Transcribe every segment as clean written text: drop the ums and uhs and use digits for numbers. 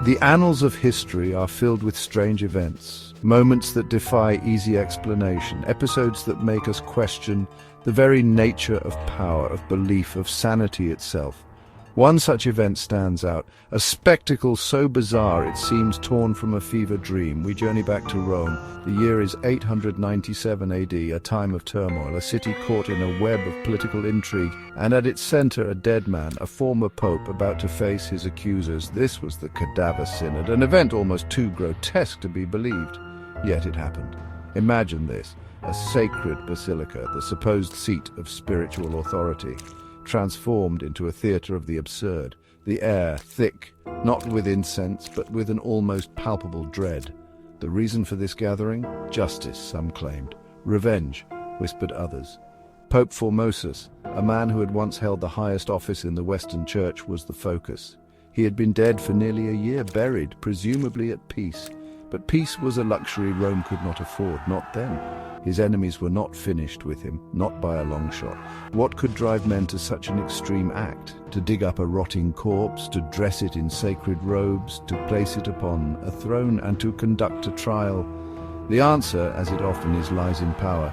The annals of history are filled with strange events, moments that defy easy explanation, episodes that make us question the very nature of power, of belief, of sanity itself. One such event stands out, a spectacle so bizarre it seems torn from a fever dream. We journey back to Rome. The year is 897 AD, a time of turmoil, a city caught in a web of political intrigue, and at its center a dead man, a former pope about to face his accusers. This was the Cadaver Synod, an event almost too grotesque to be believed. Yet it happened. Imagine this, a sacred basilica, the supposed seat of spiritual authority, transformed into a theatre of the absurd, the air thick, not with incense, but with an almost palpable dread. The reason for this gathering? Justice, some claimed. Revenge, whispered others. Pope Formosus, a man who had once held the highest office in the Western Church, was the focus. He had been dead for nearly a year, buried, presumably at peace. But peace was a luxury Rome could not afford, not then. His enemies were not finished with him, not by a long shot. What could drive men to such an extreme act? To dig up a rotting corpse, to dress it in sacred robes, to place it upon a throne, and to conduct a trial? The answer, as it often is, lies in power.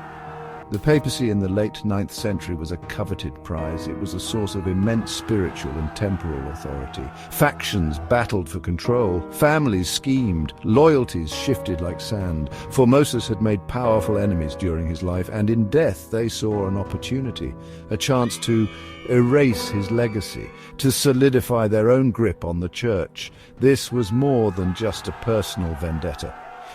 The papacy in the late 9th century was a coveted prize. It was a source of immense spiritual and temporal authority. Factions battled for control, families schemed, loyalties shifted like sand. Formosus had made powerful enemies during his life, and in death they saw an opportunity, a chance to erase his legacy, to solidify their own grip on the church. This was more than just a personal vendetta.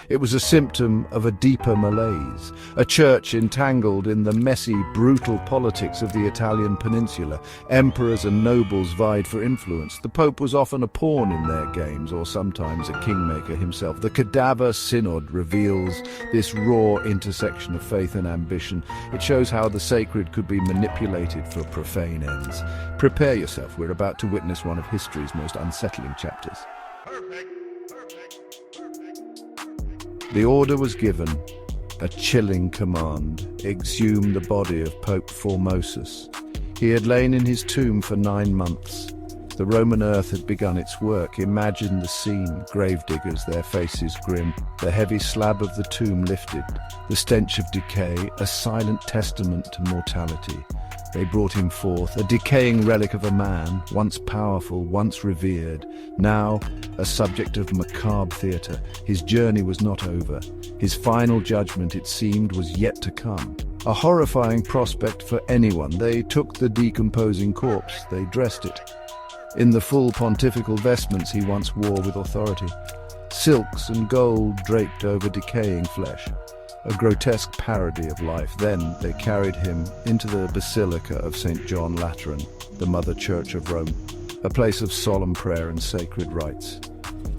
It was a symptom of a deeper malaise, a church entangled in the messy, brutal politics of the Italian peninsula. Emperors and nobles vied for influence. The Pope was often a pawn in their games, or sometimes a kingmaker himself. The Cadaver Synod reveals this raw intersection of faith and ambition. It shows how the sacred could be manipulated for profane ends. Prepare yourself, we're about to witness one of history's most unsettling chapters. The order was given, a chilling command: exhume the body of Pope Formosus. He had lain in his tomb for 9 months. The Roman earth had begun its work. Imagine the scene, gravediggers, their faces grim, the heavy slab of the tomb lifted, the stench of decay, a silent testament to mortality. They brought him forth, a decaying relic of a man, once powerful, once revered, now a subject of macabre theatre. His journey was not over. His final judgment, it seemed, was yet to come. A horrifying prospect for anyone. They took the decomposing corpse, they dressed it in the full pontifical vestments he once wore with authority, silks and gold draped over decaying flesh. A grotesque parody of life. Then they carried him into the Basilica of St. John Lateran, the Mother Church of Rome, a place of solemn prayer and sacred rites.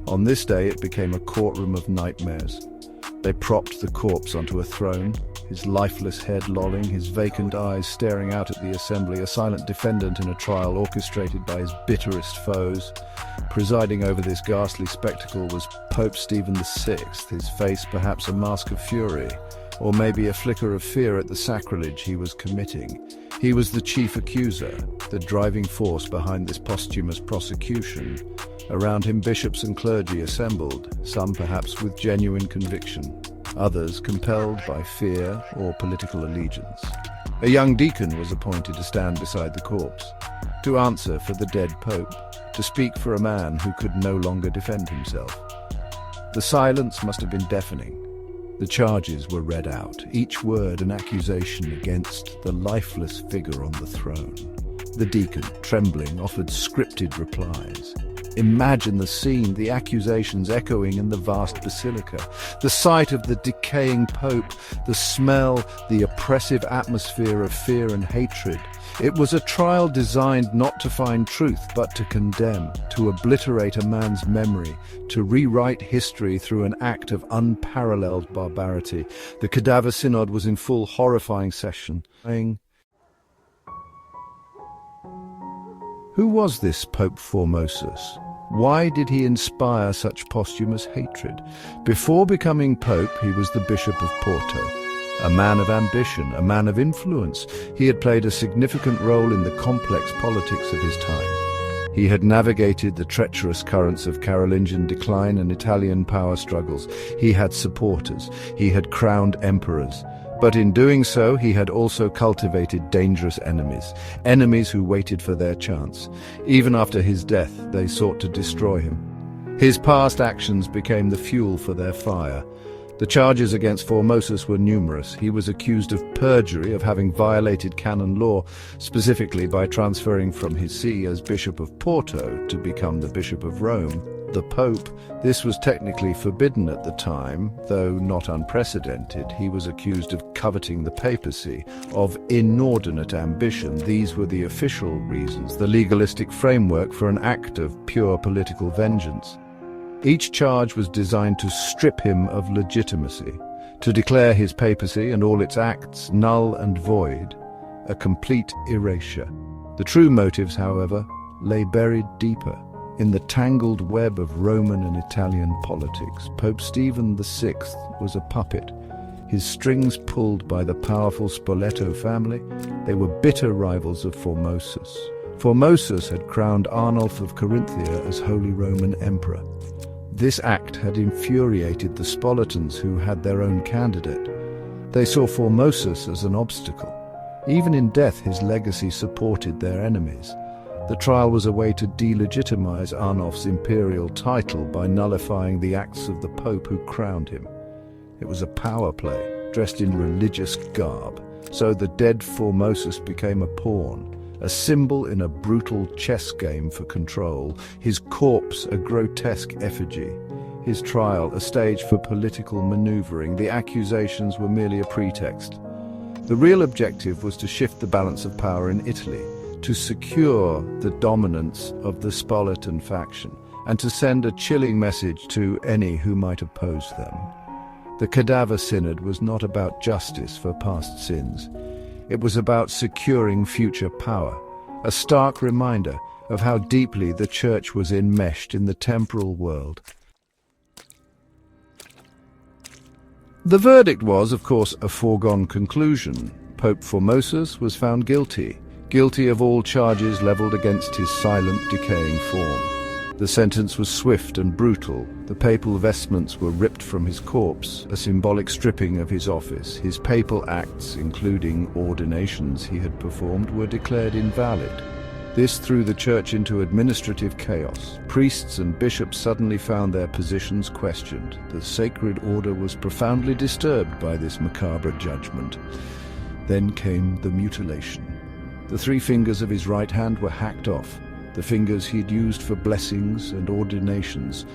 On this day it became a courtroom of nightmares. They propped the corpse onto a throne, his lifeless head lolling, his vacant eyes staring out at the assembly, a silent defendant in a trial orchestrated by his bitterest foes. Presiding over this ghastly spectacle was Pope Stephen VI, his face perhaps a mask of fury, or maybe a flicker of fear at the sacrilege he was committing. He was the chief accuser, the driving force behind this posthumous prosecution. Around him bishops and clergy assembled, some perhaps with genuine conviction, others compelled by fear or political allegiance. A young deacon was appointed to stand beside the corpse, to answer for the dead pope, to speak for a man who could no longer defend himself. The silence must have been deafening. The charges were read out, each word an accusation against the lifeless figure on the throne. The deacon, trembling, offered scripted replies. Imagine the scene, the accusations echoing in the vast basilica, the sight of the decaying pope, the smell, the oppressive atmosphere of fear and hatred. It was a trial designed not to find truth, but to condemn, to obliterate a man's memory, to rewrite history through an act of unparalleled barbarity. The Cadaver Synod was in full horrifying session. Who was this Pope Formosus? Why did he inspire such posthumous hatred? Before becoming Pope, he was the Bishop of Porto. A man of ambition, a man of influence, he had played a significant role in the complex politics of his time. He had navigated the treacherous currents of Carolingian decline and Italian power struggles. He had supporters. He had crowned emperors. But in doing so, he had also cultivated dangerous enemies, enemies who waited for their chance. Even after his death, they sought to destroy him. His past actions became the fuel for their fire. The charges against Formosus were numerous. He was accused of perjury, of having violated canon law, specifically by transferring from his see as Bishop of Porto to become the Bishop of Rome. The Pope, this was technically forbidden at the time, though not unprecedented. He was accused of coveting the papacy, of inordinate ambition. These were the official reasons, the legalistic framework for an act of pure political vengeance. Each charge was designed to strip him of legitimacy, to declare his papacy and all its acts null and void, a complete erasure. The true motives, however, lay buried deeper. In the tangled web of Roman and Italian politics, Pope Stephen VI was a puppet. His strings pulled by the powerful Spoleto family, they were bitter rivals of Formosus. Formosus had crowned Arnulf of Carinthia as Holy Roman Emperor. This act had infuriated the Spoletans, who had their own candidate. They saw Formosus as an obstacle. Even in death, his legacy supported their enemies. The trial was a way to delegitimize Arnulf's imperial title by nullifying the acts of the Pope who crowned him. It was a power play, dressed in religious garb. So the dead Formosus became a pawn, a symbol in a brutal chess game for control, his corpse a grotesque effigy, his trial a stage for political maneuvering. The accusations were merely a pretext. The real objective was to shift the balance of power in Italy, to secure the dominance of the Spoletan faction, and to send a chilling message to any who might oppose them. The Cadaver Synod was not about justice for past sins. It was about securing future power, a stark reminder of how deeply the Church was enmeshed in the temporal world. The verdict was, of course, a foregone conclusion. Pope Formosus was found guilty of all charges levelled against his silent, decaying form. The sentence was swift and brutal. The papal vestments were ripped from his corpse, a symbolic stripping of his office. His papal acts, including ordinations he had performed, were declared invalid. This threw the Church into administrative chaos. Priests and bishops suddenly found their positions questioned. The sacred order was profoundly disturbed by this macabre judgment. Then came the mutilation. The 3 fingers of his right hand were hacked off, the fingers he'd used for blessings and ordinations.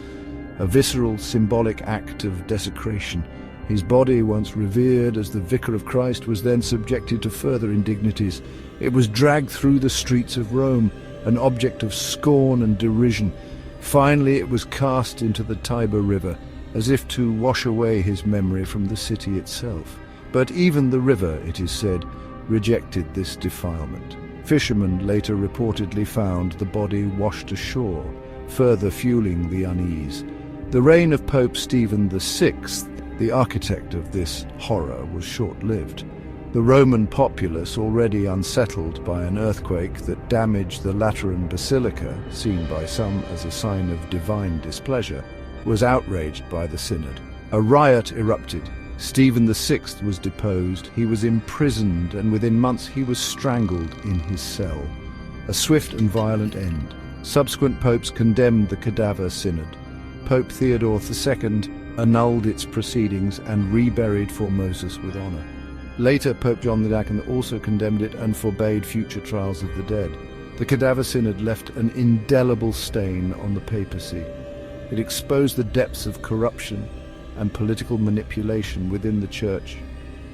A visceral, symbolic act of desecration. His body, once revered as the Vicar of Christ, was then subjected to further indignities. It was dragged through the streets of Rome, an object of scorn and derision. Finally, it was cast into the Tiber River, as if to wash away his memory from the city itself. But even the river, it is said, rejected this defilement. Fishermen later reportedly found the body washed ashore, further fueling the unease. The reign of Pope Stephen VI, the architect of this horror, was short-lived. The Roman populace, already unsettled by an earthquake that damaged the Lateran Basilica, seen by some as a sign of divine displeasure, was outraged by the Synod. A riot erupted. Stephen VI was deposed, he was imprisoned, and within months he was strangled in his cell. A swift and violent end. Subsequent popes condemned the Cadaver Synod. Pope Theodore II annulled its proceedings and reburied Formosus with honor. Later, Pope John II also condemned it and forbade future trials of the dead. The Cadaver Synod left an indelible stain on the papacy. It exposed the depths of corruption and political manipulation within the Church.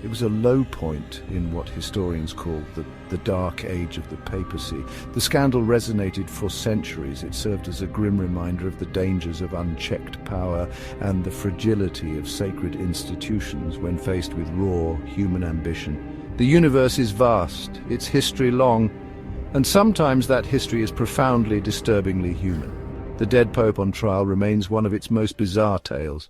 It was a low point in what historians call the Dark Age of the papacy. The scandal resonated for centuries. It served as a grim reminder of the dangers of unchecked power and the fragility of sacred institutions when faced with raw human ambition. The universe is vast, its history long, and sometimes that history is profoundly, disturbingly human. The dead Pope on trial remains one of its most bizarre tales.